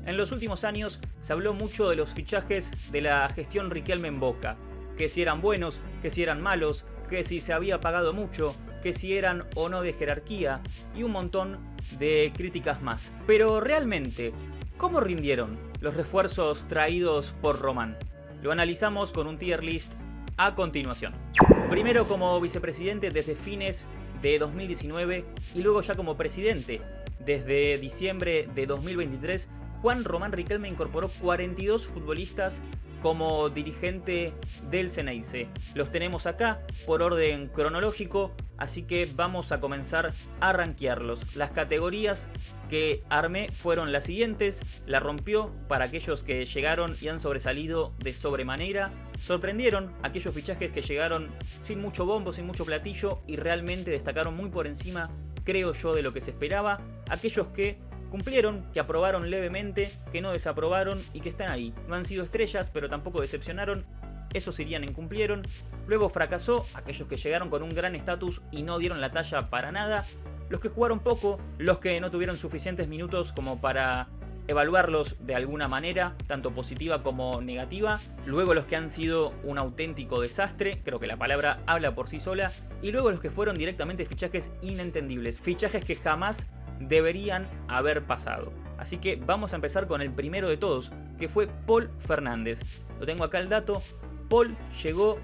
En los últimos años se habló mucho de los fichajes de la gestión Riquelme en Boca, que si eran buenos, que si eran malos, que si se había pagado mucho, que si eran o no de jerarquía y un montón de críticas más. Pero realmente, ¿cómo rindieron los refuerzos traídos por Román? Lo analizamos con un tier list a continuación. Primero como vicepresidente desde fines de 2019 y luego ya como presidente desde diciembre de 2023, Juan Román Riquelme incorporó 42 futbolistas como dirigente del Ceneice. Los tenemos acá por orden cronológico, así que vamos a comenzar a rankearlos. Las categorías que armé fueron las siguientes: la rompió para aquellos que llegaron y han sobresalido de sobremanera, sorprendieron aquellos fichajes que llegaron sin mucho bombo, sin mucho platillo y realmente destacaron muy por encima, creo yo, de lo que se esperaba, aquellos que cumplieron, que aprobaron levemente, que no desaprobaron y que están ahí. No han sido estrellas, pero tampoco decepcionaron. Esos irían en cumplieron. Luego fracasó, aquellos que llegaron con un gran estatus y no dieron la talla para nada. Los que jugaron poco, los que no tuvieron suficientes minutos como para evaluarlos de alguna manera, tanto positiva como negativa. Luego los que han sido un auténtico desastre, creo que la palabra habla por sí sola. Y luego los que fueron directamente fichajes inentendibles, fichajes que jamás deberían haber pasado. Así que vamos a empezar con el primero de todos, que fue Paul Fernández. Lo tengo acá el dato. Paul llegó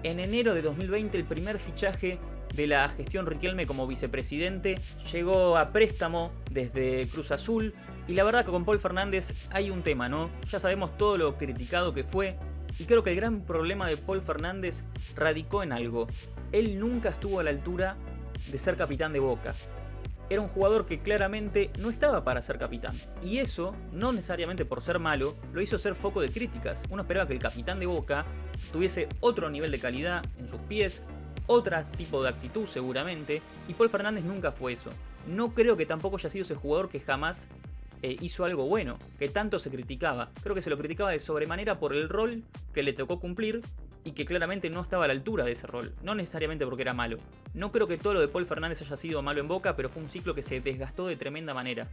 en enero de 2020, el primer fichaje de la gestión Riquelme como vicepresidente. Llegó a préstamo desde Cruz Azul. Y la verdad que con Paul Fernández hay un tema, ¿no? Ya sabemos todo lo criticado que fue. Y creo que el gran problema de Paul Fernández radicó en algo. Él nunca estuvo a la altura de ser capitán de Boca. Era un jugador que claramente no estaba para ser capitán. Y eso, no necesariamente por ser malo, lo hizo ser foco de críticas. Uno esperaba que el capitán de Boca tuviese otro nivel de calidad en sus pies, otro tipo de actitud seguramente, y Paul Fernández nunca fue eso. No creo que tampoco haya sido ese jugador que jamás hizo algo bueno, que tanto se criticaba. Creo que se lo criticaba de sobremanera por el rol que le tocó cumplir y que claramente no estaba a la altura de ese rol, no necesariamente porque era malo. No creo que todo lo de Paul Fernández haya sido malo en Boca, pero fue un ciclo que se desgastó de tremenda manera.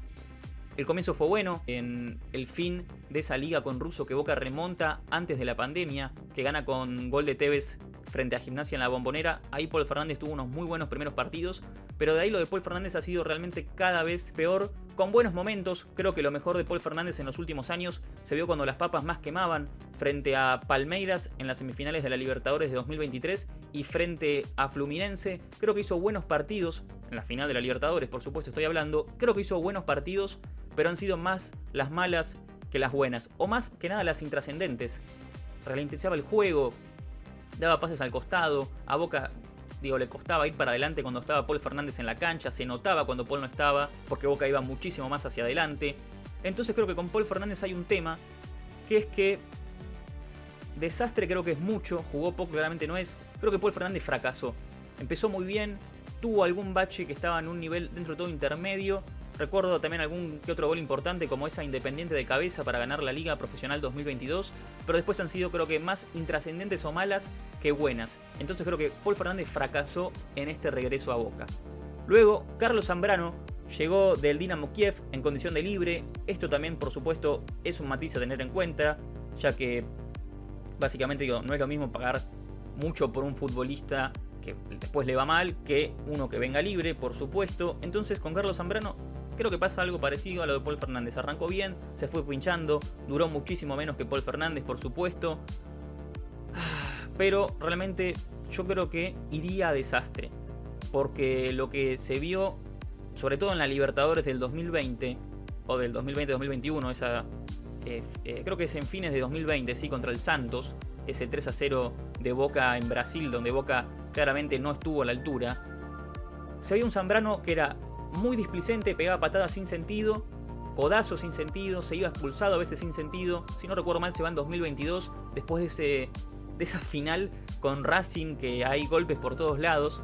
El comienzo fue bueno, en el fin de esa liga con Russo que Boca remonta antes de la pandemia, que gana con gol de Tevez frente a Gimnasia en la Bombonera. Ahí Paul Fernández tuvo unos muy buenos primeros partidos, pero de ahí lo de Paul Fernández ha sido realmente cada vez peor, con buenos momentos. Creo que lo mejor de Paul Fernández en los últimos años se vio cuando las papas más quemaban, frente a Palmeiras en las semifinales de la Libertadores de 2023 y frente a Fluminense. Creo que hizo buenos partidos, en la final de la Libertadores por supuesto estoy hablando. Creo que hizo buenos partidos, pero han sido más las malas que las buenas, o más que nada las intrascendentes. Ralentizaba el juego, daba pases al costado, a Boca le costaba ir para adelante cuando estaba Paul Fernández en la cancha, se notaba cuando Paul no estaba, porque Boca iba muchísimo más hacia adelante. Entonces creo que con Paul Fernández hay un tema, que es que desastre creo que es mucho, jugó poco claramente no es. Creo que Paul Fernández fracasó, empezó muy bien, tuvo algún bache que estaba en un nivel dentro de todo intermedio. Recuerdo también algún que otro gol importante como esa Independiente de cabeza para ganar la Liga Profesional 2022, pero después han sido creo que más intrascendentes o malas que buenas. Entonces creo que Paul Fernández fracasó en este regreso a Boca. Luego Carlos Zambrano llegó del Dinamo Kiev en condición de libre. Esto también por supuesto es un matiz a tener en cuenta, ya que básicamente no es lo mismo pagar mucho por un futbolista que después le va mal que uno que venga libre, por supuesto. Entonces con Carlos Zambrano creo que pasa algo parecido a lo de Paul Fernández. Arrancó bien, se fue pinchando, duró muchísimo menos que Paul Fernández, por supuesto. Pero realmente yo creo que iría a desastre. Porque lo que se vio, sobre todo en la Libertadores del 2020, o del 2020-2021, esa creo que es en fines de 2020, sí, contra el Santos, ese 3-0 de Boca en Brasil, donde Boca claramente no estuvo a la altura. Se veía un Zambrano que era muy displicente, pegaba patadas sin sentido, codazos sin sentido, se iba expulsado a veces sin sentido. Si no recuerdo mal se va en 2022, después de esa final con Racing, que hay golpes por todos lados.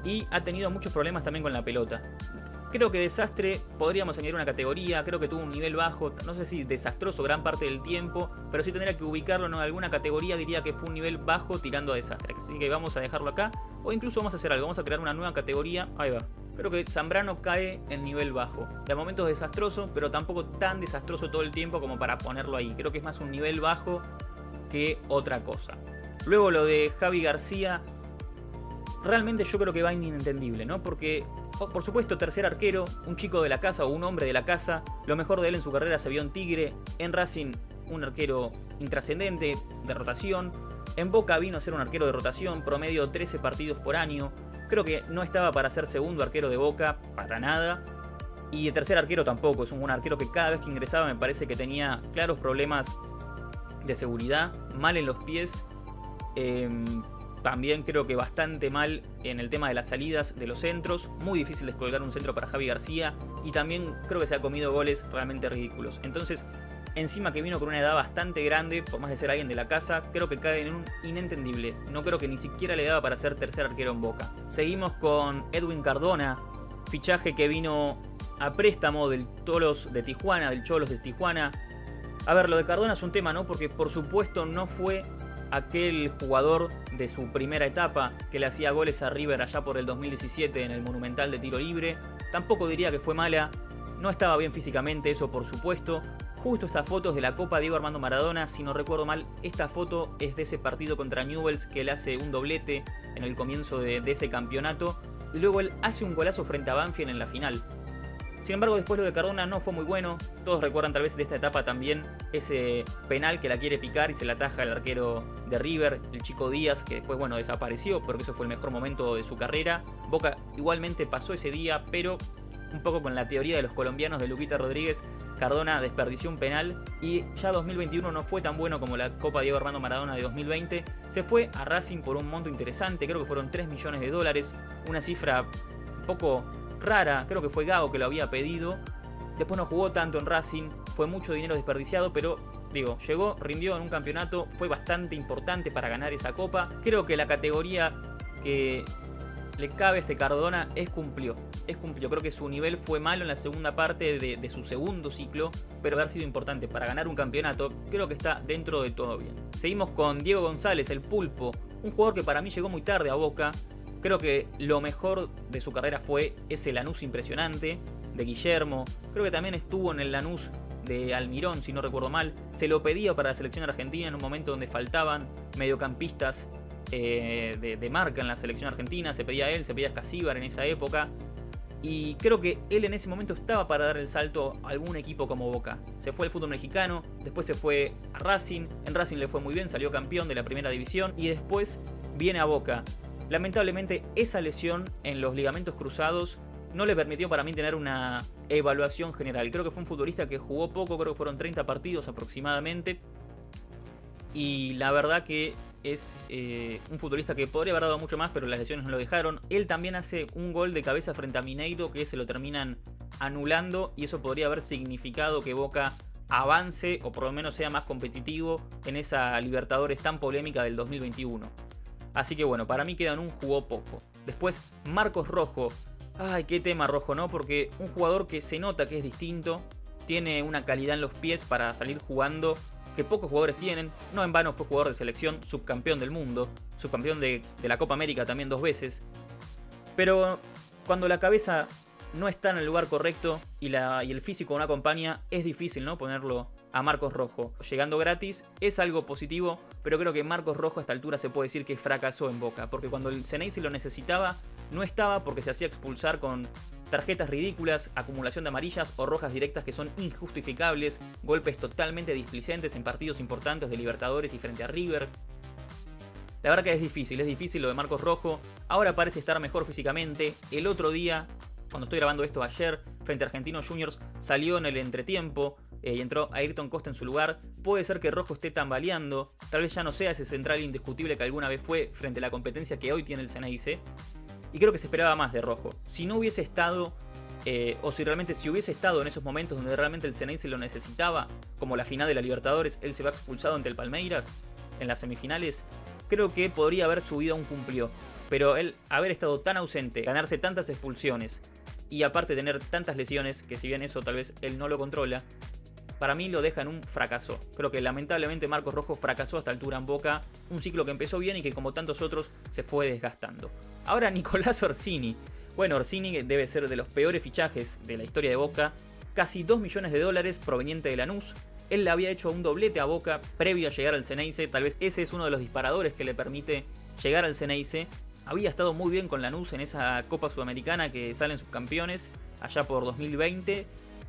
Y ha tenido muchos problemas también con la pelota. Creo que desastre podríamos añadir una categoría, creo que tuvo un nivel bajo, no sé si desastroso gran parte del tiempo, pero si tendría que ubicarlo en alguna categoría diría que fue un nivel bajo tirando a desastre. Así que vamos a dejarlo acá, o incluso vamos a hacer algo, vamos a crear una nueva categoría, ahí va, Creo que Zambrano cae en nivel bajo. De momentos desastroso, pero tampoco tan desastroso todo el tiempo como para ponerlo ahí. Creo que es más un nivel bajo que otra cosa. Luego lo de Javi García, realmente yo creo que va inentendible, ¿no? Porque, por supuesto, tercer arquero, un chico de la casa o un hombre de la casa. Lo mejor de él en su carrera se vio en Tigre. En Racing, un arquero intrascendente, de rotación. En Boca vino a ser un arquero de rotación, promedio 13 partidos por año. Creo que no estaba para ser segundo arquero de Boca, para nada. Y de tercer arquero tampoco, es un buen arquero que cada vez que ingresaba me parece que tenía claros problemas de seguridad, mal en los pies. También creo que bastante mal en el tema de las salidas de los centros. Muy difícil descolgar un centro para Javi García. Y también creo que se ha comido goles realmente ridículos. Entonces, encima que vino con una edad bastante grande, por más de ser alguien de la casa, creo que cae en un inentendible. No creo que ni siquiera le daba para ser tercer arquero en Boca. Seguimos con Edwin Cardona, fichaje que vino a préstamo del Cholos de Tijuana, A ver, lo de Cardona es un tema, ¿no? Porque por supuesto no fue aquel jugador de su primera etapa que le hacía goles a River allá por el 2017 en el Monumental de tiro libre. Tampoco diría que fue mala. No estaba bien físicamente, eso por supuesto. Justo estas fotos de la Copa Diego Armando Maradona, si no recuerdo mal, esta foto es de ese partido contra Newell's que él hace un doblete en el comienzo de ese campeonato. Y luego él hace un golazo frente a Banfield en la final. Sin embargo, después lo de Cardona no fue muy bueno. Todos recuerdan tal vez de esta etapa también ese penal que la quiere picar y se la ataja el arquero de River, el Chico Díaz, que después, bueno, desapareció porque eso fue el mejor momento de su carrera. Boca igualmente pasó ese día, pero un poco con la teoría de los colombianos de Luquita Rodríguez, Cardona desperdició un penal y ya 2021 no fue tan bueno como la Copa Diego Armando Maradona de 2020. Se fue a Racing por un monto interesante, creo que fueron 3 millones de dólares, una cifra un poco rara, creo que fue Gago que lo había pedido. Después no jugó tanto en Racing, fue mucho dinero desperdiciado, pero digo, llegó, rindió en un campeonato, fue bastante importante para ganar esa copa. Creo que la categoría que le cabe a este Cardona cumplió. Creo que su nivel fue malo en la segunda parte de su segundo ciclo, pero haber sido importante para ganar un campeonato, creo que está dentro de todo bien. Seguimos con Diego González, el Pulpo, un jugador que para mí llegó muy tarde a Boca. Creo que lo mejor de su carrera fue ese Lanús impresionante de Guillermo. Creo que también estuvo en el Lanús de Almirón, si no recuerdo mal. Se lo pedía para la selección argentina en un momento donde faltaban mediocampistas de marca en la selección argentina. Se pedía a él, se pedía a Escasíbar en esa época. Y creo que él en ese momento estaba para dar el salto a algún equipo como Boca. Se fue al fútbol mexicano, después se fue a Racing. En Racing le fue muy bien, salió campeón de la primera división. Y después viene a Boca. Lamentablemente esa lesión en los ligamentos cruzados no le permitió para mí tener una evaluación general. Creo que fue un futbolista que jugó poco, creo que fueron 30 partidos aproximadamente. Y la verdad que es un futbolista que podría haber dado mucho más, pero las lesiones no lo dejaron. Él también hace un gol de cabeza frente a Mineiro que se lo terminan anulando y eso podría haber significado que Boca avance o por lo menos sea más competitivo en esa Libertadores tan polémica del 2021. Así que bueno, para mí queda en un jugó poco. Después Marcos Rojo. Ay, qué tema Rojo, ¿no? Porque un jugador que se nota que es distinto, tiene una calidad en los pies para salir jugando que pocos jugadores tienen. No en vano fue jugador de selección, subcampeón del mundo, subcampeón de la Copa América también 2 veces. Pero cuando la cabeza no está en el lugar correcto y el físico no acompaña, es difícil, ¿no? Ponerlo a Marcos Rojo. Llegando gratis es algo positivo, pero creo que Marcos Rojo a esta altura se puede decir que fracasó en Boca, porque cuando el Ceneice lo necesitaba, no estaba porque se hacía expulsar con tarjetas ridículas, acumulación de amarillas o rojas directas que son injustificables, golpes totalmente displicentes en partidos importantes de Libertadores y frente a River. La verdad que es difícil lo de Marcos Rojo. Ahora parece estar mejor físicamente. El otro día, cuando estoy grabando esto ayer, frente a Argentinos Juniors, salió en el entretiempo y entró Ayrton Costa en su lugar. Puede ser que Rojo esté tambaleando, tal vez ya no sea ese central indiscutible que alguna vez fue frente a la competencia que hoy tiene el Ceneice. Y creo que se esperaba más de Rojo. Si no hubiese estado, o si realmente si hubiese estado en esos momentos donde realmente el Ceneice lo necesitaba, como la final de la Libertadores, él se va expulsado ante el Palmeiras en las semifinales, creo que podría haber subido a un cumplió. Pero él haber estado tan ausente, ganarse tantas expulsiones y aparte tener tantas lesiones, que si bien eso tal vez él no lo controla, para mí lo deja en un fracaso. Creo que lamentablemente Marcos Rojo fracasó a esta altura en Boca, un ciclo que empezó bien y que como tantos otros se fue desgastando. Ahora Nicolás Orsini, Bueno, Orsini debe ser de los peores fichajes de la historia de Boca. Casi 2 millones de dólares proveniente de Lanús. Él le había hecho un doblete a Boca previo a llegar al Xeneize. Tal vez ese es uno de los disparadores que le permite llegar al Xeneize. Había estado muy bien con Lanús en esa Copa Sudamericana que salen subcampeones allá por 2020.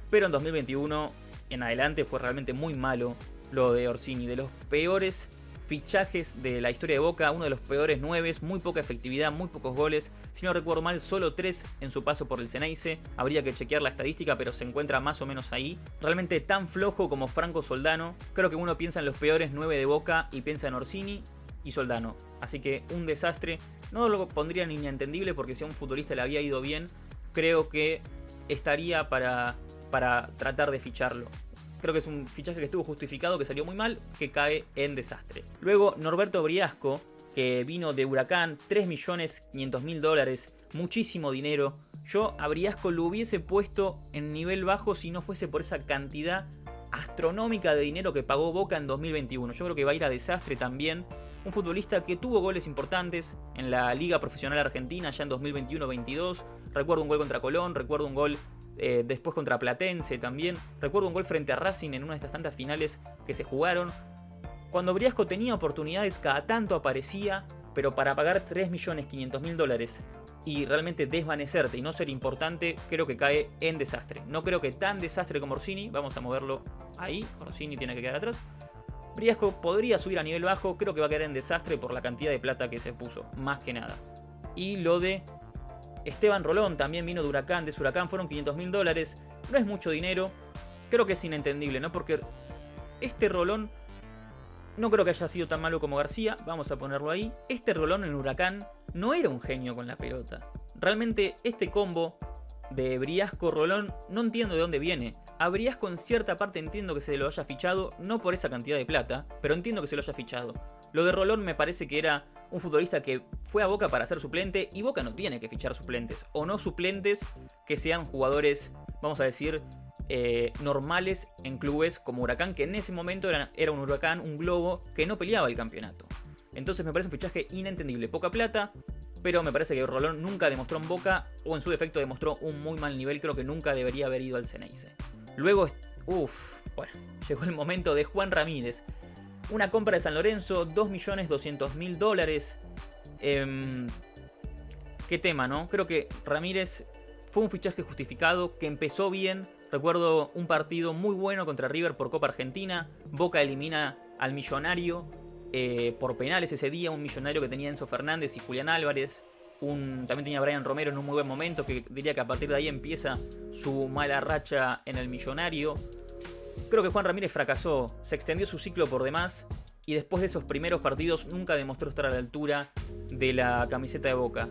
Pero en 2021 en adelante fue realmente muy malo lo de Orsini. De los peores fichajes de la historia de Boca, uno de los peores 9, muy poca efectividad, muy pocos goles. Si no recuerdo mal, solo 3 en su paso por el Xeneize. Habría que chequear la estadística, pero se encuentra más o menos ahí. Realmente tan flojo como Franco Soldano. Creo que uno piensa en los peores 9 de Boca y piensa en Orsini y Soldano. Así que un desastre. No lo pondría ni inentendible porque si a un futbolista le había ido bien, creo que estaría para tratar de ficharlo. Creo que es un fichaje que estuvo justificado, que salió muy mal, que cae en desastre. Luego Norberto Briasco, que vino de Huracán, 3.500.000 dólares, muchísimo dinero. Yo a Briasco lo hubiese puesto en nivel bajo si no fuese por esa cantidad astronómica de dinero que pagó Boca en 2021. Yo creo que va a ir a desastre también. Un futbolista que tuvo goles importantes en la Liga Profesional Argentina ya en 2021-22. Recuerdo un gol contra Colón, recuerdo un gol después contra Platense también. Recuerdo un gol frente a Racing en una de estas tantas finales que se jugaron. Cuando Briasco tenía oportunidades, cada tanto aparecía, pero para pagar 3.500.000 dólares y realmente desvanecerte y no ser importante, creo que cae en desastre. No creo que tan desastre como Orsini. Vamos a moverlo ahí. Orsini tiene que quedar atrás. Briasco podría subir a nivel bajo. Creo que va a caer en desastre por la cantidad de plata que se puso, más que nada. Y lo de Esteban Rolón, también vino de Huracán, fueron 500.000 dólares. No es mucho dinero. Creo que es inentendible, ¿no? Porque este Rolón no creo que haya sido tan malo como García. Vamos a ponerlo ahí. Este Rolón en Huracán no era un genio con la pelota. Realmente este combo de Briasco-Rolón no entiendo de dónde viene. A Briasco en cierta parte entiendo que se lo haya fichado, no por esa cantidad de plata, pero entiendo que se lo haya fichado. Lo de Rolón me parece que era un futbolista que fue a Boca para ser suplente y Boca no tiene que fichar suplentes, o no suplentes que sean jugadores, vamos a decir, normales en clubes como Huracán, que en ese momento era un Huracán, un Globo, que no peleaba el campeonato. Entonces me parece un fichaje inentendible, poca plata, pero me parece que Rolón nunca demostró en Boca, o en su defecto demostró un muy mal nivel. Creo que nunca debería haber ido al Xeneize. Luego, bueno, llegó el momento de Juan Ramírez. Una compra de San Lorenzo, 2.200.000 dólares. Qué tema, ¿no? Creo que Ramírez fue un fichaje justificado, que empezó bien. Recuerdo un partido muy bueno contra River por Copa Argentina. Boca elimina al Millonario por penales ese día. Un Millonario que tenía Enzo Fernández y Julián Álvarez. También tenía a Brian Romero en un muy buen momento, que diría que a partir de ahí empieza su mala racha en el Millonario. Creo que Juan Ramírez fracasó, se extendió su ciclo por demás y después de esos primeros partidos nunca demostró estar a la altura de la camiseta de Boca.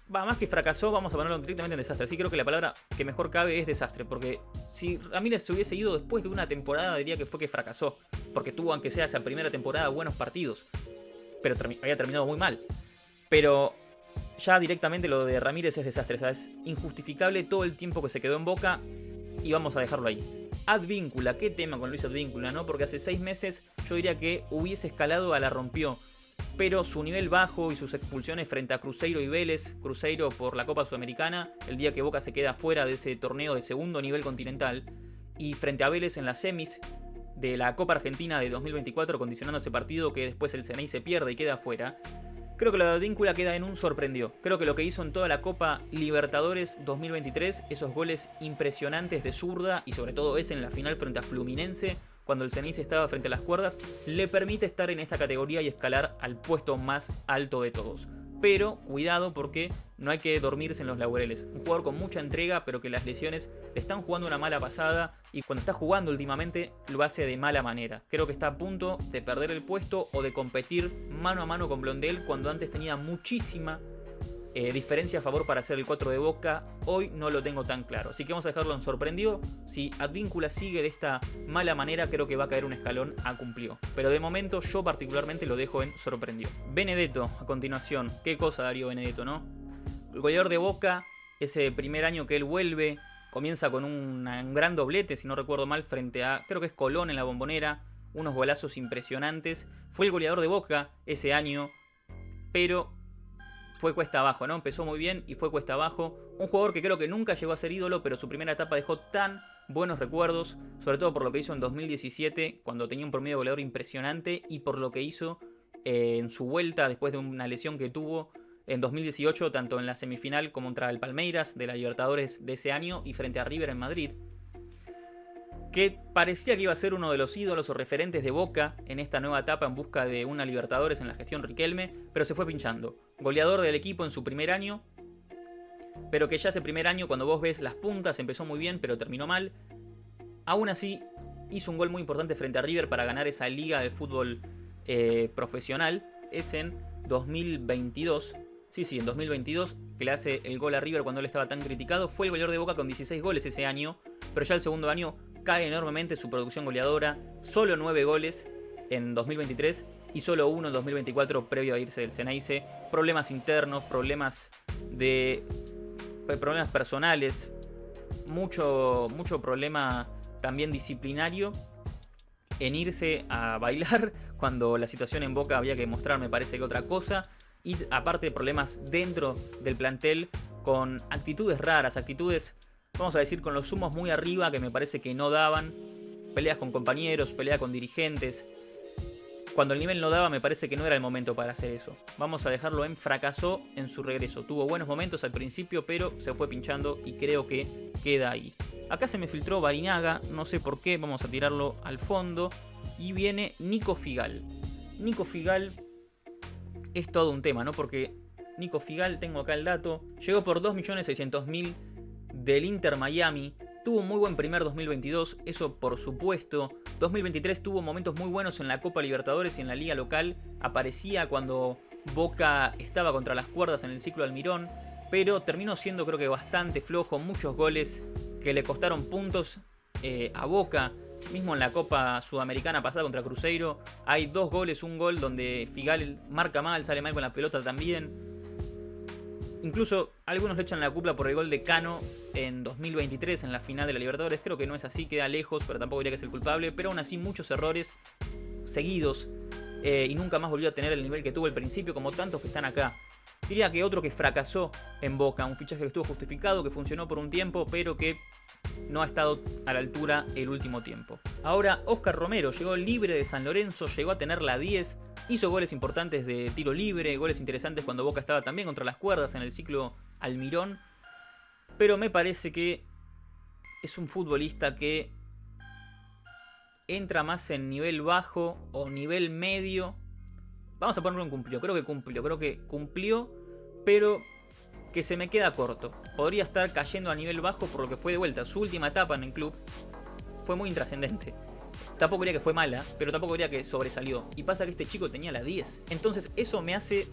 Más que fracasó, vamos a ponerlo directamente en desastre. Sí, creo que la palabra que mejor cabe es desastre, porque si Ramírez se hubiese ido después de una temporada diría que fue que fracasó, porque tuvo, aunque sea esa primera temporada, buenos partidos, pero había terminado muy mal. Pero ya directamente lo de Ramírez es desastre, ¿sabes? Injustificable todo el tiempo que se quedó en Boca y vamos a dejarlo ahí. Advíncula, qué tema con Luis Advíncula, ¿no? Porque hace 6 meses yo diría que hubiese escalado a la rompió, pero su nivel bajo y sus expulsiones frente a Cruzeiro y Vélez, Cruzeiro por la Copa Sudamericana, el día que Boca se queda fuera de ese torneo de segundo nivel continental, y frente a Vélez en las semis de la Copa Argentina de 2024, condicionando ese partido que después el Xeneize pierde y queda fuera. Creo que lo de Advíncula queda en un sorprendió. Creo que lo que hizo en toda la Copa Libertadores 2023, esos goles impresionantes de zurda y sobre todo ese en la final frente a Fluminense, cuando el Xeneize estaba frente a las cuerdas, le permite estar en esta categoría y escalar al puesto más alto de todos. Pero cuidado porque no hay que dormirse en los laureles. Un jugador con mucha entrega, pero que las lesiones le están jugando una mala pasada y cuando está jugando últimamente lo hace de mala manera. Creo que está a punto de perder el puesto o de competir mano a mano con Blondel cuando antes tenía muchísima diferencia a favor para hacer el 4 de Boca. Hoy no lo tengo tan claro, así que vamos a dejarlo en sorprendido. Si Advíncula sigue de esta mala manera, creo que va a caer un escalón a cumplió, pero de momento yo particularmente lo dejo en sorprendió. Benedetto a continuación. Qué cosa Darío Benedetto, ¿no? El goleador de Boca, ese primer año que él vuelve, comienza con un gran doblete, si no recuerdo mal, frente a, creo que es Colón en la Bombonera, unos golazos impresionantes. Fue el goleador de Boca ese año, pero fue cuesta abajo, ¿no? Empezó muy bien y fue cuesta abajo. Un jugador que creo que nunca llegó a ser ídolo, pero su primera etapa dejó tan buenos recuerdos, sobre todo por lo que hizo en 2017, cuando tenía un promedio goleador impresionante, y por lo que hizo en su vuelta después de una lesión que tuvo en 2018, tanto en la semifinal como contra el Palmeiras de la Libertadores de ese año y frente a River en Madrid, que parecía que iba a ser uno de los ídolos o referentes de Boca en esta nueva etapa en busca de una Libertadores en la gestión Riquelme, pero se fue pinchando. Goleador del equipo en su primer año, pero que ya ese primer año, cuando vos ves las puntas, empezó muy bien, pero terminó mal. Aún así, hizo un gol muy importante frente a River para ganar esa liga de fútbol profesional. Es en 2022. Sí, en 2022, que le hace el gol a River cuando él estaba tan criticado. Fue el goleador de Boca con 16 goles ese año, pero ya el segundo año cae enormemente su producción goleadora. Solo 9 goles en 2023 y solo 1 en 2024 previo a irse del Ceneice. Problemas internos, problemas personales, mucho problema también disciplinario en irse a bailar cuando la situación en Boca había que mostrar, me parece, que otra cosa. Y aparte de problemas dentro del plantel con actitudes raras, actitudes, vamos a decir, con los humos muy arriba que me parece que no daban. Peleas con compañeros, peleas con dirigentes. Cuando el nivel no daba, me parece que no era el momento para hacer eso. Vamos a dejarlo en fracasó en su regreso. Tuvo buenos momentos al principio, pero se fue pinchando y creo que queda ahí. Acá se me filtró Barinaga, no sé por qué, vamos a tirarlo al fondo. Y viene Nico Figal. Nico Figal es todo un tema, ¿no? Porque Nico Figal, tengo acá el dato, llegó por 2.600.000 del Inter Miami. Tuvo un muy buen primer 2022, eso por supuesto. 2023 tuvo momentos muy buenos en la Copa Libertadores y en la liga local. Aparecía cuando Boca estaba contra las cuerdas en el ciclo Almirón, pero terminó siendo, creo que, bastante flojo. Muchos goles que le costaron puntos a Boca. Mismo en la Copa Sudamericana pasada contra Cruzeiro hay 2 goles, un gol donde Figal marca mal, sale mal con la pelota también. Incluso algunos le echan la culpa por el gol de Cano en 2023 en la final de la Libertadores. Creo que no es así, queda lejos, pero tampoco diría que es el culpable. Pero aún así muchos errores seguidos y nunca más volvió a tener el nivel que tuvo al principio, como tantos que están acá. Diría que otro que fracasó en Boca, un fichaje que estuvo justificado, que funcionó por un tiempo, pero que no ha estado a la altura el último tiempo. Ahora Oscar Romero llegó libre de San Lorenzo, llegó a tener la 10, hizo goles importantes de tiro libre, goles interesantes cuando Boca estaba también contra las cuerdas en el ciclo Almirón, pero me parece que es un futbolista que entra más en nivel bajo o nivel medio. Vamos a ponerlo en cumplió, creo que cumplió, pero que se me queda corto. Podría estar cayendo a nivel bajo por lo que fue de vuelta. Su última etapa en el club fue muy intrascendente. Tampoco diría que fue mala, pero tampoco diría que sobresalió. Y pasa que este chico tenía la 10. Entonces eso me hace,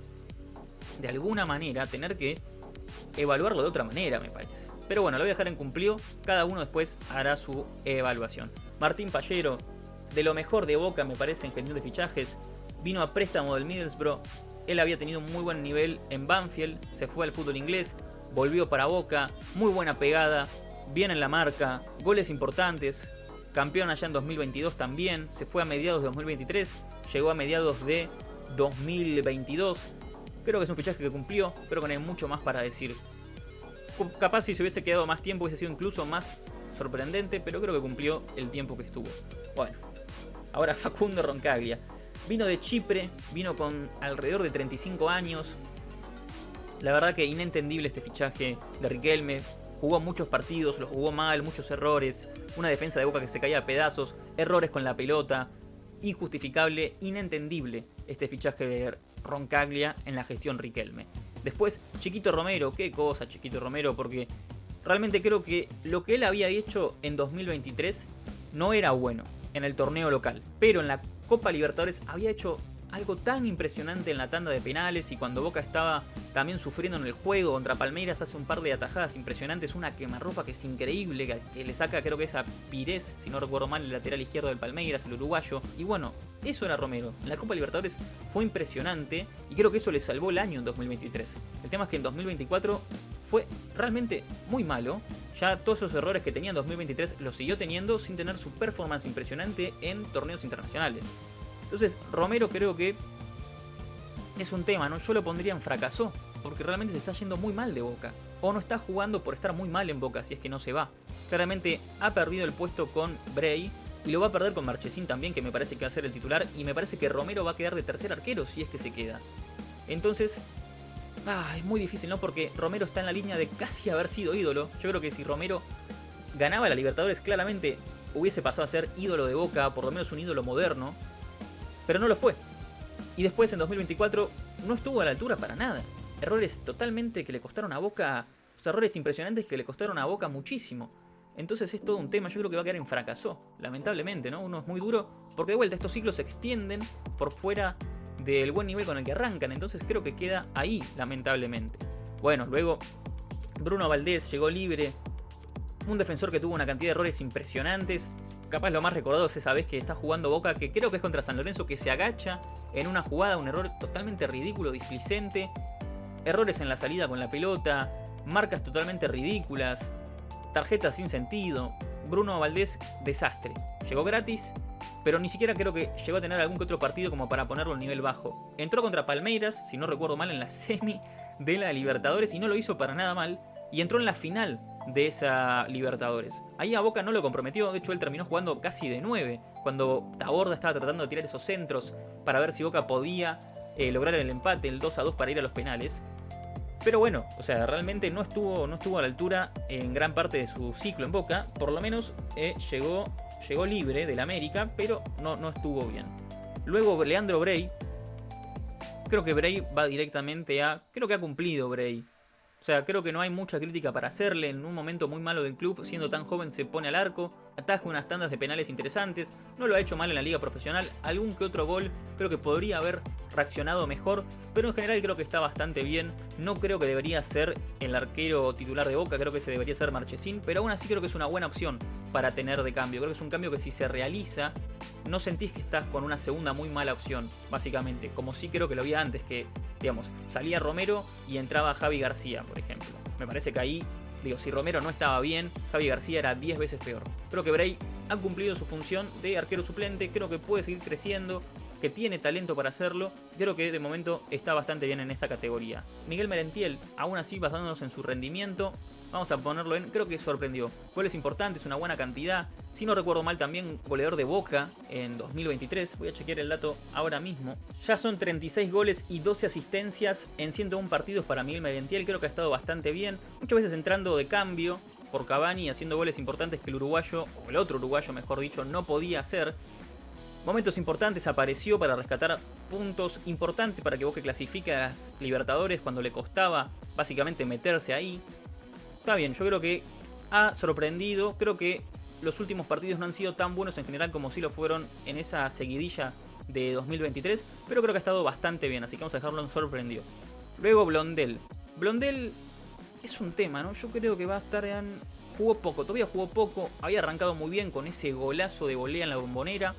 de alguna manera, tener que evaluarlo de otra manera, me parece. Pero bueno, lo voy a dejar en cumplió. Cada uno después hará su evaluación. Martín Pallero, de lo mejor de Boca, me parece, en gestión de fichajes. Vino a préstamo del Middlesbrough. Él había tenido un muy buen nivel en Banfield, se fue al fútbol inglés, volvió para Boca, muy buena pegada, bien en la marca, goles importantes, campeón allá en 2022 también, se fue a mediados de 2023, llegó a mediados de 2022. Creo que es un fichaje que cumplió, pero con mucho más para decir. Capaz si se hubiese quedado más tiempo hubiese sido incluso más sorprendente, pero creo que cumplió el tiempo que estuvo. Bueno, ahora Facundo Roncaglia. Vino de Chipre, vino con alrededor de 35 años. La verdad que inentendible este fichaje de Riquelme. Jugó muchos partidos, los jugó mal, muchos errores. Una defensa de Boca que se caía a pedazos, errores con la pelota. Injustificable, inentendible este fichaje de Roncaglia en la gestión Riquelme. Después, Chiquito Romero, qué cosa Chiquito Romero, porque realmente creo que lo que él había hecho en 2023 no era bueno en el torneo local, pero en la Copa Libertadores había hecho algo tan impresionante en la tanda de penales, y cuando Boca estaba también sufriendo en el juego contra Palmeiras hace un par de atajadas impresionantes, una quemarropa que es increíble, que le saca, creo que es a Pires, si no recuerdo mal, el lateral izquierdo del Palmeiras, el uruguayo. Y bueno, eso era Romero. En la Copa Libertadores fue impresionante y creo que eso le salvó el año en 2023. El tema es que en 2024 fue realmente muy malo. Ya todos esos errores que tenía en 2023 los siguió teniendo sin tener su performance impresionante en torneos internacionales. Entonces Romero creo que es un tema, ¿no? Yo lo pondría en fracasó porque realmente se está yendo muy mal de Boca. O no está jugando por estar muy mal en Boca, si es que no se va. Claramente ha perdido el puesto con Bray y lo va a perder con Marchesín también, que me parece que va a ser el titular. Y me parece que Romero va a quedar de tercer arquero si es que se queda. Entonces, es muy difícil, ¿no? Porque Romero está en la línea de casi haber sido ídolo. Yo creo que si Romero ganaba la Libertadores, claramente hubiese pasado a ser ídolo de Boca, por lo menos un ídolo moderno. Pero no lo fue. Y después en 2024 no estuvo a la altura para nada. Errores totalmente que le costaron a Boca, errores impresionantes que le costaron a Boca muchísimo. Entonces es todo un tema, yo creo que va a quedar en fracaso, lamentablemente, ¿no? Uno es muy duro, porque de vuelta estos ciclos se extienden por fuera del buen nivel con el que arrancan, entonces creo que queda ahí, lamentablemente. Bueno, luego Bruno Valdés llegó libre, un defensor que tuvo una cantidad de errores impresionantes. Capaz lo más recordado es esa vez que está jugando Boca, que creo que es contra San Lorenzo, que se agacha en una jugada, un error totalmente ridículo, displicente. Errores en la salida con la pelota, marcas totalmente ridículas, tarjetas sin sentido. Bruno Valdés, desastre. Llegó gratis, pero ni siquiera creo que llegó a tener algún que otro partido como para ponerlo a un nivel bajo. Entró contra Palmeiras, si no recuerdo mal, en la semi de la Libertadores y no lo hizo para nada mal. Y entró en la final de esa Libertadores. Ahí a Boca no lo comprometió, de hecho él terminó jugando casi de 9, cuando Taborda estaba tratando de tirar esos centros para ver si Boca podía lograr el empate, el 2-2 para ir a los penales. Pero bueno, o sea, realmente no estuvo a la altura en gran parte de su ciclo en Boca. Por lo menos llegó libre del América, pero no estuvo bien. Luego Leandro Bray. Creo que Bray va directamente a... Creo que ha cumplido Bray. O sea, creo que no hay mucha crítica para hacerle. En un momento muy malo del club, siendo tan joven, se pone al arco, ataja unas tandas de penales interesantes. No lo ha hecho mal en la liga profesional. Algún que otro gol creo que podría haber reaccionado mejor, pero en general creo que está bastante bien. No creo que debería ser el arquero titular de Boca, creo que se debería ser Marchesín, pero aún así creo que es una buena opción para tener de cambio. Creo que es un cambio que si se realiza, no sentís que estás con una segunda muy mala opción, básicamente. Como sí creo que lo había antes, que, digamos, salía Romero y entraba Javi García, por ejemplo. Me parece que ahí, si Romero no estaba bien, Javi García era 10 veces peor. Creo que Bray ha cumplido su función de arquero suplente, creo que puede seguir creciendo, que tiene talento para hacerlo. Creo que de momento está bastante bien en esta categoría. Miguel Merentiel, aún así basándonos en su rendimiento, vamos a ponerlo en, creo que sorprendió. Goles importantes, una buena cantidad. Si no recuerdo mal, también goleador de Boca en 2023. Voy a chequear el dato ahora mismo. Ya son 36 goles y 12 asistencias en 101 partidos para Miguel Merentiel. Creo que ha estado bastante bien. Muchas veces entrando de cambio por Cavani, haciendo goles importantes que el uruguayo, o el otro uruguayo mejor dicho, no podía hacer. Momentos importantes, apareció para rescatar puntos importantes para que Boca clasifique a las Libertadores cuando le costaba básicamente meterse ahí. Está bien, yo creo que ha sorprendido. Creo que los últimos partidos no han sido tan buenos en general como sí lo fueron en esa seguidilla de 2023, pero creo que ha estado bastante bien, así que vamos a dejarlo en sorprendido. Luego Blondel. Blondel es un tema, ¿no? Yo creo que va a estar en... todavía jugó poco, había arrancado muy bien con ese golazo de volea en la Bombonera,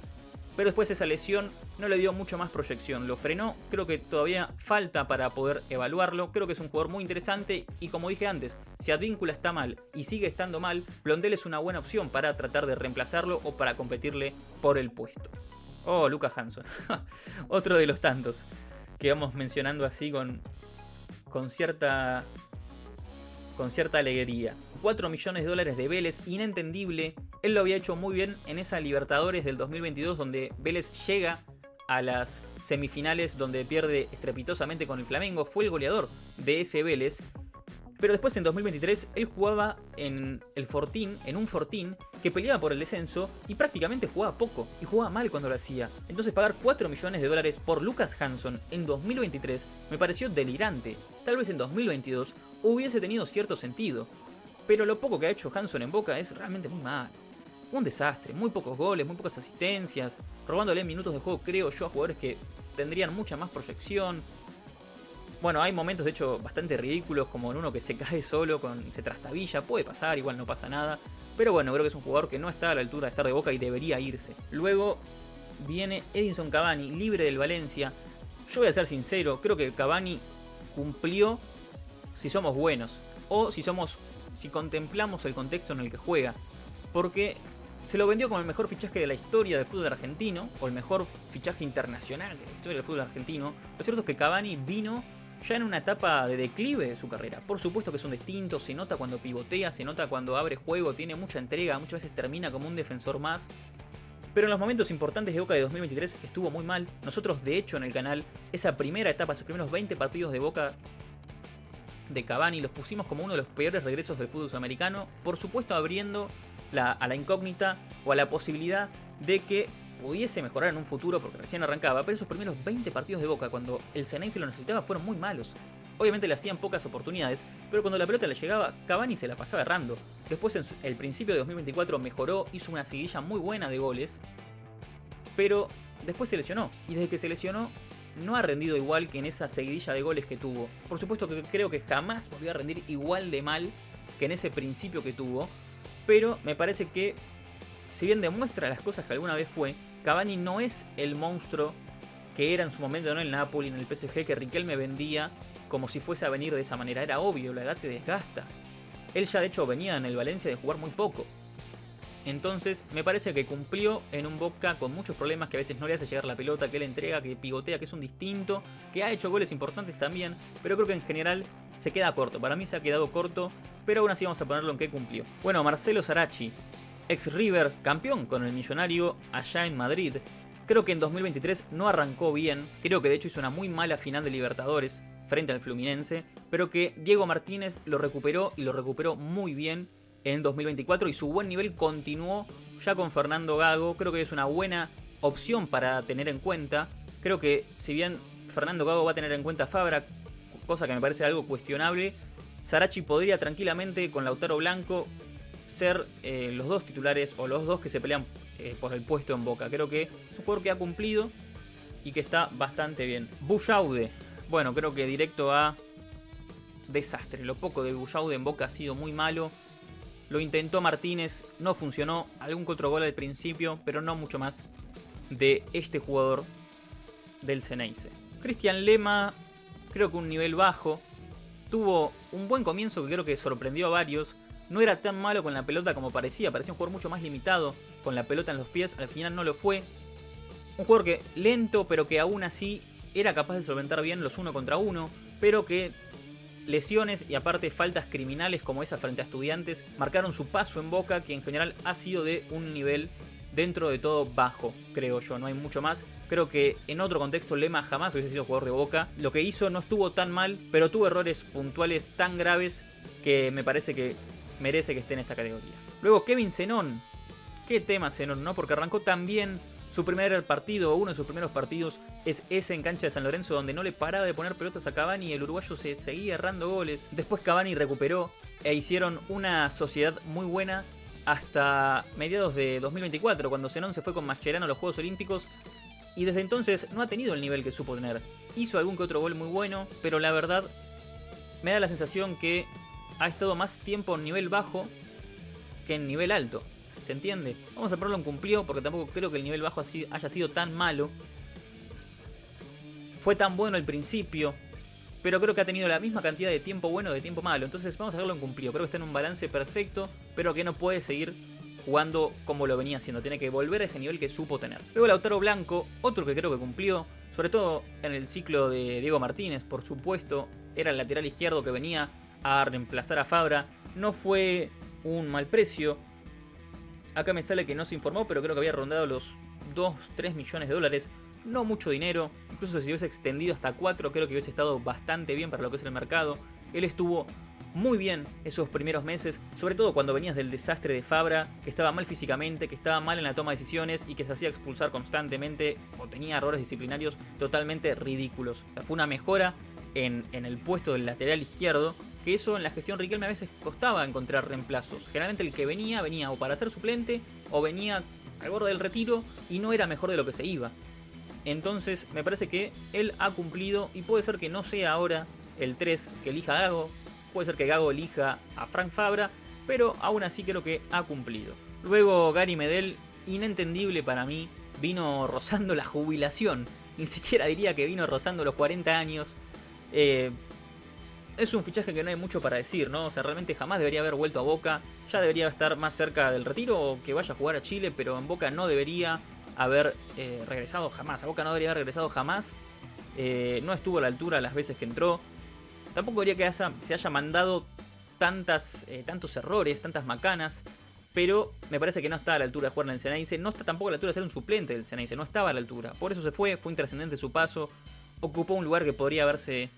pero después esa lesión no le dio mucho más proyección, lo frenó. Creo que todavía falta para poder evaluarlo. Creo que es un jugador muy interesante y, como dije antes, si Advíncula está mal y sigue estando mal, Blondel es una buena opción para tratar de reemplazarlo o para competirle por el puesto. Oh, Lucas Hanson. Otro de los tantos que vamos mencionando así con cierta alegría. 4 millones de dólares de Vélez, inentendible. Él lo había hecho muy bien en esa Libertadores del 2022 donde Vélez llega a las semifinales, donde pierde estrepitosamente con el Flamengo. Fue el goleador de ese Vélez. Pero después en 2023 él jugaba en el Fortín, en un Fortín que peleaba por el descenso y prácticamente jugaba poco y jugaba mal cuando lo hacía. Entonces pagar 4 millones de dólares por Lucas Hanson en 2023 me pareció delirante. Tal vez en 2022 hubiese tenido cierto sentido, pero lo poco que ha hecho Hanson en Boca es realmente muy malo. Un desastre, muy pocos goles, muy pocas asistencias, robándole minutos de juego creo yo a jugadores que tendrían mucha más proyección. Bueno, hay momentos de hecho bastante ridículos, como en uno que se cae solo, se trastabilla, puede pasar, igual no pasa nada. Pero bueno, creo que es un jugador que no está a la altura de estar de Boca y debería irse. Luego viene Edinson Cavani, libre del Valencia. Yo voy a ser sincero, creo que Cavani cumplió si somos buenos, o si contemplamos el contexto en el que juega. Porque se lo vendió como el mejor fichaje de la historia del fútbol argentino, o el mejor fichaje internacional de la historia del fútbol argentino. Lo cierto es que Cavani vino ya en una etapa de declive de su carrera. Por supuesto que es un distinto, se nota cuando pivotea, se nota cuando abre juego, tiene mucha entrega, muchas veces termina como un defensor más. Pero en los momentos importantes de Boca de 2023 estuvo muy mal. Nosotros, de hecho, en el canal, esa primera etapa, sus primeros 20 partidos de Boca de Cavani, los pusimos como uno de los peores regresos del fútbol sudamericano. Por supuesto, abriendo a la incógnita o a la posibilidad de que pudiese mejorar en un futuro porque recién arrancaba. Pero esos primeros 20 partidos de Boca, cuando el Ceneice lo necesitaba, fueron muy malos. Obviamente le hacían pocas oportunidades, pero cuando la pelota le llegaba, Cavani se la pasaba errando. Después en el principio de 2024 mejoró, hizo una seguidilla muy buena de goles, pero después se lesionó. Y desde que se lesionó, no ha rendido igual que en esa seguidilla de goles que tuvo. Por supuesto que creo que jamás volvió a rendir igual de mal que en ese principio que tuvo, pero me parece que, si bien demuestra las cosas que alguna vez fue, Cavani no es el monstruo que era en su momento en el Napoli, en el PSG, que Riquelme vendía como si fuese a venir de esa manera. Era obvio, la edad te desgasta. Él ya de hecho venía en el Valencia de jugar muy poco. Entonces me parece que cumplió en un Boca con muchos problemas, que a veces no le hace llegar la pelota, que él entrega, que pivotea, que es un distinto, que ha hecho goles importantes también, pero creo que en general se queda corto. Para mí se ha quedado corto, pero aún así vamos a ponerlo en qué cumplió. Bueno, Marcelo Sarachi, ex River, campeón con el Millonario allá en Madrid. Creo que en 2023 no arrancó bien, creo que de hecho hizo una muy mala final de Libertadores frente al Fluminense, pero que Diego Martínez lo recuperó y lo recuperó muy bien en 2024 y su buen nivel continuó ya con Fernando Gago. Creo que es una buena opción para tener en cuenta. Creo que si bien Fernando Gago va a tener en cuenta a Fabra, cosa que me parece algo cuestionable, Sarachi podría tranquilamente con Lautaro Blanco ser los dos titulares o los dos que se pelean por el puesto en Boca. Creo que es un jugador que ha cumplido y que está bastante bien. Bullaude, bueno, creo que directo a desastre. Lo poco de Bullaude en Boca ha sido muy malo. Lo intentó Martínez, no funcionó. Algún que otro gol al principio, pero no mucho más de este jugador del Ceneice. Cristian Lema, creo que un nivel bajo. Tuvo un buen comienzo que creo que sorprendió a varios. No era tan malo con la pelota como parecía. Parecía un jugador mucho más limitado con la pelota en los pies. Al final no lo fue. Un jugador que lento, pero que aún así era capaz de solventar bien los 1 contra 1. Pero que lesiones y aparte faltas criminales como esa frente a Estudiantes marcaron su paso en Boca, que en general ha sido de un nivel dentro de todo bajo, creo yo. No hay mucho más. Creo que en otro contexto Lema jamás hubiese sido jugador de Boca. Lo que hizo no estuvo tan mal, pero tuvo errores puntuales tan graves que me parece que merece que esté en esta categoría. Luego Kevin Zenón. ¿Qué tema Zenón, no? Porque arrancó tan bien. Su primer partido, uno de sus primeros partidos, es ese en cancha de San Lorenzo, donde no le paraba de poner pelotas a Cavani y el uruguayo se seguía errando goles. Después Cavani recuperó e hicieron una sociedad muy buena hasta mediados de 2024, cuando Zenón se fue con Mascherano a los Juegos Olímpicos. Y desde entonces no ha tenido el nivel que supo tener. Hizo algún que otro gol muy bueno, pero la verdad me da la sensación que ha estado más tiempo en nivel bajo que en nivel alto. ¿Se entiende? Vamos a ponerlo en cumplió, porque tampoco creo que el nivel bajo haya sido tan malo. Fue tan bueno al principio, pero creo que ha tenido la misma cantidad de tiempo bueno de tiempo malo. Entonces vamos a dejarlo en cumplió. Creo que está en un balance perfecto, pero que no puede seguir jugando como lo venía haciendo. Tiene que volver a ese nivel que supo tener. Luego Lautaro Blanco, otro que creo que cumplió, sobre todo en el ciclo de Diego Martínez, por supuesto. Era el lateral izquierdo que venía a reemplazar a Fabra. No fue un mal precio. Acá me sale que no se informó, pero creo que había rondado los 2-3 millones de dólares. No mucho dinero. Incluso si hubiese extendido hasta 4, creo que hubiese estado bastante bien para lo que es el mercado. Él estuvo muy bien esos primeros meses, sobre todo cuando venías del desastre de Fabra, que estaba mal físicamente, que estaba mal en la toma de decisiones y que se hacía expulsar constantemente o tenía errores disciplinarios totalmente ridículos. O sea, fue una mejora en el puesto del lateral izquierdo, que eso en la gestión Riquelme a veces costaba encontrar reemplazos. Generalmente el que venía o para ser suplente o venía al borde del retiro y no era mejor de lo que se iba. Entonces me parece que él ha cumplido y puede ser que no sea ahora el 3 que elija Gago, puede ser que Gago elija a Frank Fabra, pero aún así creo que ha cumplido. Luego Gary Medel, inentendible para mí, vino rozando la jubilación, ni siquiera diría que vino rozando los 40 años. Es un fichaje que no hay mucho para decir, ¿no? O sea, realmente jamás debería haber vuelto a Boca. Ya debería estar más cerca del retiro o que vaya a jugar a Chile, pero en Boca no debería haber regresado jamás. A Boca no debería haber regresado jamás. No estuvo a la altura las veces que entró. Tampoco diría que se haya mandado tantos errores, tantas macanas, pero me parece que no está a la altura de jugar en el Xeneize, no está tampoco a la altura de ser un suplente del Xeneize, no estaba a la altura. Por eso se fue intrascendente su paso, ocupó un lugar que podría haberse,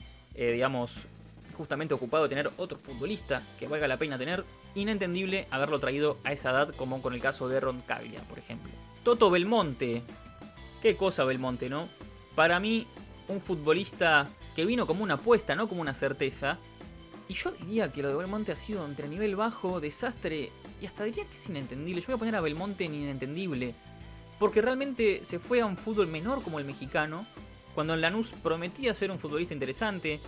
justamente ocupado de tener otro futbolista que valga la pena tener. Inentendible haberlo traído a esa edad, como con el caso de Roncaglia, por ejemplo. Toto Belmonte. Qué cosa Belmonte, ¿no? Para mí, un futbolista que vino como una apuesta, no como una certeza. Y yo diría que lo de Belmonte ha sido entre nivel bajo, desastre, y hasta diría que es inentendible. Yo voy a poner a Belmonte en inentendible, porque realmente se fue a un fútbol menor como el mexicano, cuando en Lanús prometía ser un futbolista interesante.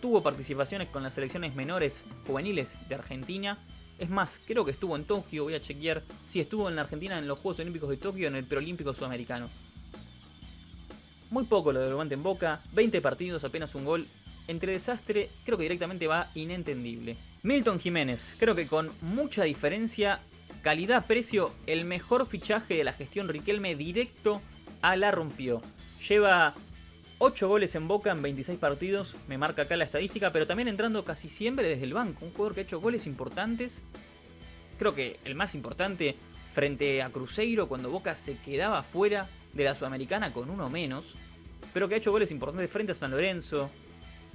Tuvo participaciones con las selecciones menores juveniles de Argentina. Es más, creo que estuvo en Tokio, voy a chequear. Sí, estuvo en la Argentina en los Juegos Olímpicos de Tokio, en el Preolímpico Sudamericano. Muy poco lo de Belmonte en Boca, 20 partidos, apenas un gol. Entre desastre, creo que directamente va inentendible. Milton Jiménez, creo que con mucha diferencia, calidad-precio, el mejor fichaje de la gestión Riquelme, directo a la rompió. Lleva 8 goles en Boca en 26 partidos, me marca acá la estadística, pero también entrando casi siempre desde el banco. Un jugador que ha hecho goles importantes. Creo que el más importante frente a Cruzeiro, cuando Boca se quedaba fuera de la Sudamericana con uno menos, pero que ha hecho goles importantes frente a San Lorenzo,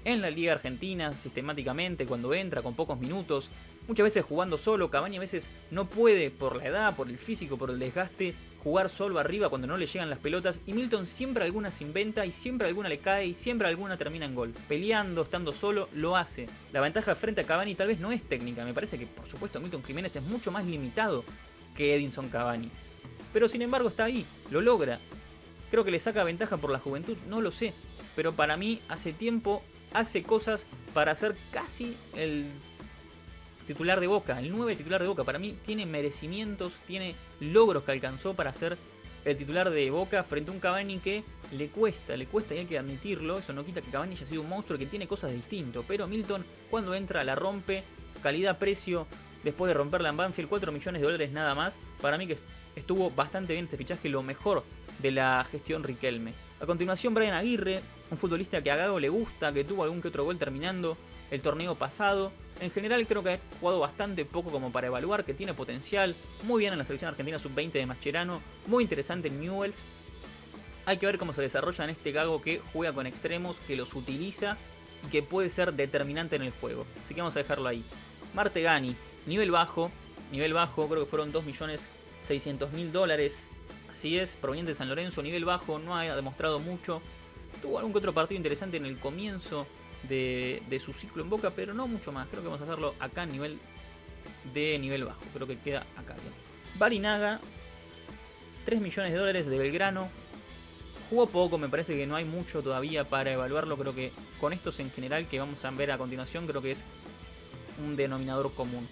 en la Liga Argentina, sistemáticamente, cuando entra, con pocos minutos, muchas veces jugando solo. Cavani a veces no puede, por la edad, por el físico, por el desgaste, jugar solo arriba cuando no le llegan las pelotas, y Milton siempre alguna se inventa, y siempre alguna le cae, y siempre alguna termina en gol. Peleando, estando solo, lo hace. La ventaja frente a Cavani tal vez no es técnica, me parece que por supuesto Milton Jiménez es mucho más limitado que Edinson Cavani. Pero sin embargo está ahí, lo logra. Creo que le saca ventaja por la juventud, no lo sé, pero para mí hace tiempo hace cosas para ser casi el titular de Boca, el 9 titular de Boca. Para mí tiene merecimientos, tiene logros que alcanzó para ser el titular de Boca frente a un Cavani que le cuesta y hay que admitirlo. Eso no quita que Cavani haya sido un monstruo que tiene cosas distintas, pero Milton cuando entra la rompe, calidad-precio, después de romperla en Banfield, 4 millones de dólares nada más. Para mí que estuvo bastante bien este fichaje, lo mejor de la gestión Riquelme. A continuación, Brian Aguirre, un futbolista que a Gago le gusta, que tuvo algún que otro gol terminando el torneo pasado. En general creo que ha jugado bastante poco como para evaluar, que tiene potencial. Muy bien en la selección argentina sub-20 de Mascherano, muy interesante en Newell's. Hay que ver cómo se desarrolla en este Gago que juega con extremos, que los utiliza y que puede ser determinante en el juego. Así que vamos a dejarlo ahí. Martegani, nivel bajo, creo que fueron 2.600.000 dólares. Así es, proveniente de San Lorenzo, nivel bajo, no ha demostrado mucho. Tuvo algún que otro partido interesante en el comienzo de su ciclo en Boca, pero no mucho más. Creo que vamos a hacerlo acá a nivel bajo. Creo que queda acá bien. Barinaga, 3 millones de dólares de Belgrano. Jugó poco, me parece que no hay mucho todavía para evaluarlo. Creo que con estos en general que vamos a ver a continuación, creo que es un denominador común.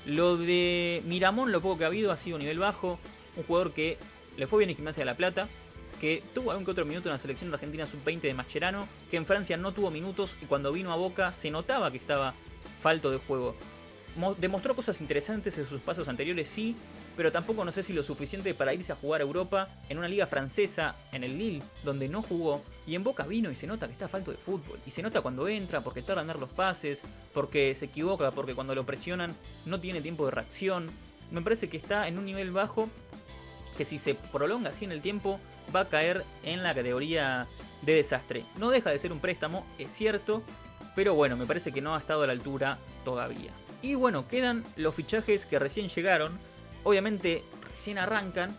Lo de Miramón, lo poco que ha habido, ha sido nivel bajo. Un jugador que le fue bien en Gimnasia de la Plata, que tuvo algún que otro minuto en la selección argentina sub-20 de Mascherano, que en Francia no tuvo minutos y cuando vino a Boca se notaba que estaba falto de juego. Demostró cosas interesantes en sus pasos anteriores, sí, pero tampoco no sé si lo suficiente para irse a jugar a Europa en una liga francesa, en el Lille, donde no jugó, y en Boca vino y se nota que está falto de fútbol, y se nota cuando entra, porque tarda en dar los pases, porque se equivoca, porque cuando lo presionan no tiene tiempo de reacción. Me parece que está en un nivel bajo, que si se prolonga así en el tiempo va a caer en la categoría de desastre. No deja de ser un préstamo, es cierto, pero bueno, me parece que no ha estado a la altura todavía. Y bueno, quedan los fichajes que recién llegaron, obviamente recién arrancan,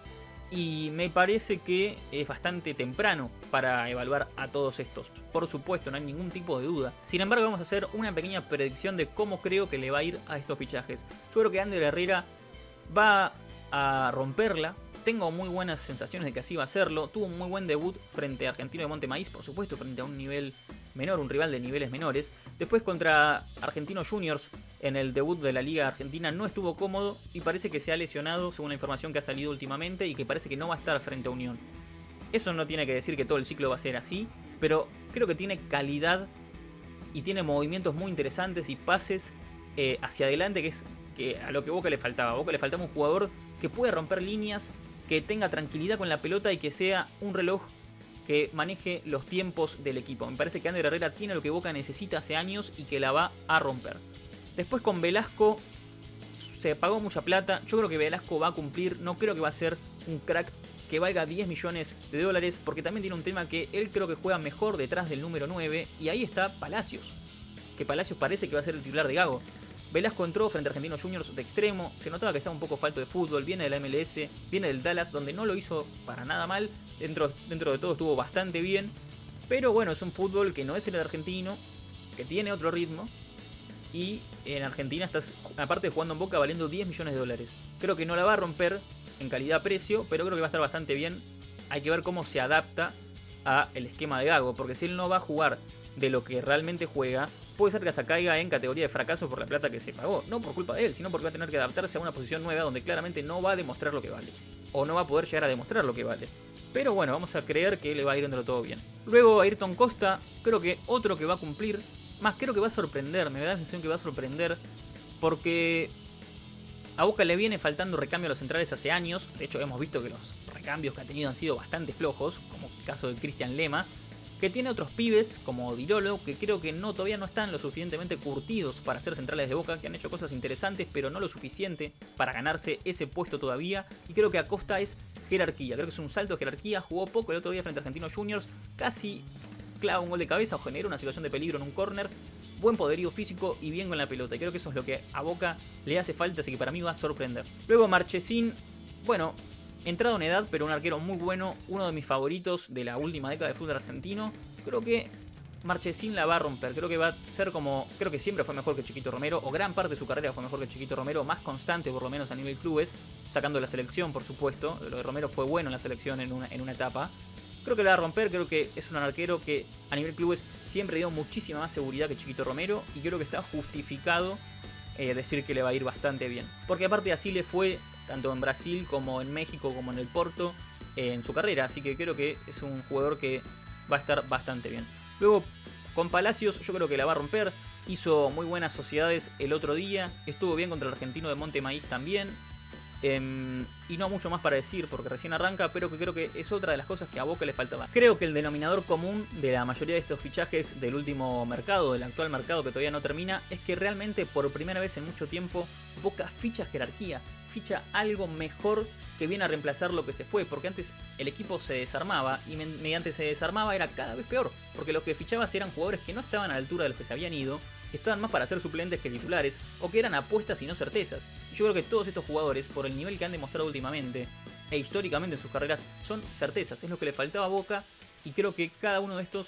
y me parece que es bastante temprano para evaluar a todos estos. Por supuesto, no hay ningún tipo de duda. Sin embargo, vamos a hacer una pequeña predicción de cómo creo que le va a ir a estos fichajes. Yo creo que Ander Herrera va a romperla. Tengo muy buenas sensaciones de que así va a serlo. Tuvo un muy buen debut frente a Argentino de Montemaíz, por supuesto, frente a un nivel menor, un rival de niveles menores. Después contra Argentinos Juniors, en el debut de la Liga Argentina, no estuvo cómodo y parece que se ha lesionado, según la información que ha salido últimamente, y que parece que no va a estar frente a Unión. Eso no tiene que decir que todo el ciclo va a ser así, pero creo que tiene calidad y tiene movimientos muy interesantes y pases hacia adelante, que es a lo que Boca le faltaba. A Boca le faltaba un jugador que puede romper líneas, que tenga tranquilidad con la pelota y que sea un reloj que maneje los tiempos del equipo. Me parece que Ander Herrera tiene lo que Boca necesita hace años y que la va a romper. Después con Velasco se pagó mucha plata. Yo creo que Velasco va a cumplir. No creo que va a ser un crack que valga 10 millones de dólares, porque también tiene un tema que él creo que juega mejor detrás del número 9, y ahí está Palacios, que Palacios parece que va a ser el titular de Gago. Velasco entró frente a Argentinos Juniors de extremo, se notaba que estaba un poco falto de fútbol, viene de la MLS, viene del Dallas, donde no lo hizo para nada mal, dentro de todo estuvo bastante bien, pero bueno, es un fútbol que no es el de argentino, que tiene otro ritmo, y en Argentina estás, aparte de jugando en Boca, valiendo 10 millones de dólares. Creo que no la va a romper en calidad-precio, pero creo que va a estar bastante bien. Hay que ver cómo se adapta a el esquema de Gago, porque si él no va a jugar de lo que realmente juega, puede ser que hasta caiga en categoría de fracaso por la plata que se pagó. No por culpa de él, sino porque va a tener que adaptarse a una posición nueva donde claramente no va a demostrar lo que vale. O no va a poder llegar a demostrar lo que vale. Pero bueno, vamos a creer que le va a ir dentro todo bien. Luego Ayrton Costa, creo que otro que va a cumplir. Más creo que va a sorprender, me da la sensación que va a sorprender. Porque a Boca le viene faltando recambio a los centrales hace años. De hecho hemos visto que los recambios que ha tenido han sido bastante flojos, como el caso de Cristian Lema, que tiene otros pibes como Dirolo, que creo que todavía no están lo suficientemente curtidos para ser centrales de Boca, que han hecho cosas interesantes, pero no lo suficiente para ganarse ese puesto todavía. Y creo que Acosta es jerarquía, creo que es un salto de jerarquía. Jugó poco el otro día frente a Argentinos Juniors, casi clava un gol de cabeza o genera una situación de peligro en un córner. Buen poderío físico y bien con la pelota, y creo que eso es lo que a Boca le hace falta, así que para mí va a sorprender. Luego Marchesín, bueno, entrado en edad, pero un arquero muy bueno, uno de mis favoritos de la última década de fútbol argentino. Creo que Marchesín la va a romper, creo que va a ser como, creo que siempre fue mejor que Chiquito Romero, o gran parte de su carrera fue mejor que Chiquito Romero, más constante por lo menos a nivel clubes, sacando la selección por supuesto. Lo de Romero fue bueno en la selección en una etapa. Creo que la va a romper, creo que es un arquero que a nivel clubes siempre dio muchísima más seguridad que Chiquito Romero, y creo que está justificado decir que le va a ir bastante bien. Porque aparte así le fue tanto en Brasil como en México como en el Porto en su carrera, así que creo que es un jugador que va a estar bastante bien. Luego con Palacios yo creo que la va a romper, hizo muy buenas sociedades el otro día, estuvo bien contra el Argentino de Monte Maíz también. Y no mucho más para decir porque recién arranca, pero que creo que es otra de las cosas que a Boca le faltaba. Creo que el denominador común de la mayoría de estos fichajes del último mercado, del actual mercado que todavía no termina, es que realmente por primera vez en mucho tiempo Boca ficha jerarquía, ficha algo mejor que viene a reemplazar lo que se fue, porque antes el equipo se desarmaba y mediante se desarmaba era cada vez peor, porque los que fichabas eran jugadores que no estaban a la altura de los que se habían ido, que estaban más para ser suplentes que titulares, o que eran apuestas y no certezas. Y yo creo que todos estos jugadores, por el nivel que han demostrado últimamente e históricamente en sus carreras, son certezas, es lo que le faltaba a Boca, y creo que cada uno de estos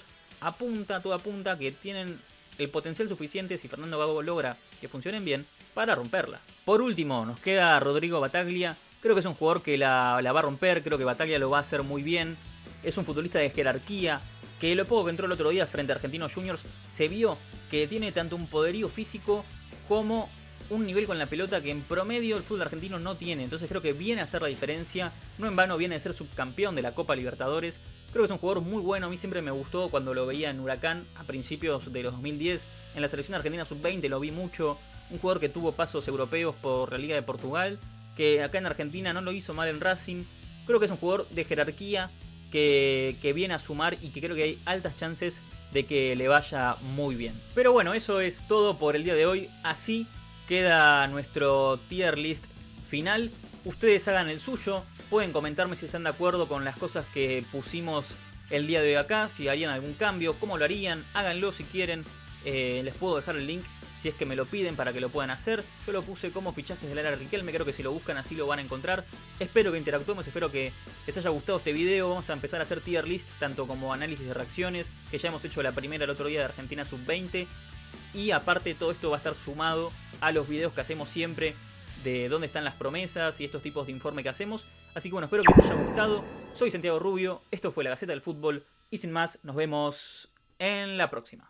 todo apunta que tienen el potencial suficiente, si Fernando Gago logra que funcionen bien, para romperla. Por último, nos queda Rodrigo Battaglia. Creo que es un jugador que la va a romper, creo que Battaglia lo va a hacer muy bien. Es un futbolista de jerarquía, que lo poco que entró el otro día frente a Argentinos Juniors, se vio que tiene tanto un poderío físico como un nivel con la pelota que en promedio el fútbol argentino no tiene. Entonces creo que viene a hacer la diferencia. No en vano viene a ser subcampeón de la Copa Libertadores. Creo que es un jugador muy bueno. A mí siempre me gustó cuando lo veía en Huracán a principios de los 2010. En la selección argentina sub-20 lo vi mucho. Un jugador que tuvo pasos europeos por la Liga de Portugal, que acá en Argentina no lo hizo mal en Racing. Creo que es un jugador de jerarquía que viene a sumar y que creo que hay altas chances de que le vaya muy bien. Pero bueno, eso es todo por el día de hoy. Así queda nuestro tier list final. Ustedes hagan el suyo. Pueden comentarme si están de acuerdo con las cosas que pusimos el día de hoy acá. Si harían algún cambio, cómo lo harían. Háganlo si quieren. Les puedo dejar el link si es que me lo piden para que lo puedan hacer. Yo lo puse como fichajes del área Riquelme, creo que si lo buscan así lo van a encontrar. Espero que interactuemos, espero que les haya gustado este video. Vamos a empezar a hacer tier list, tanto como análisis de reacciones, que ya hemos hecho la primera el otro día de Argentina Sub-20. Y aparte todo esto va a estar sumado a los videos que hacemos siempre de dónde están las promesas y estos tipos de informe que hacemos. Así que bueno, espero que les haya gustado. Soy Santiago Rubio, esto fue La Gaceta del Fútbol y sin más, nos vemos en la próxima.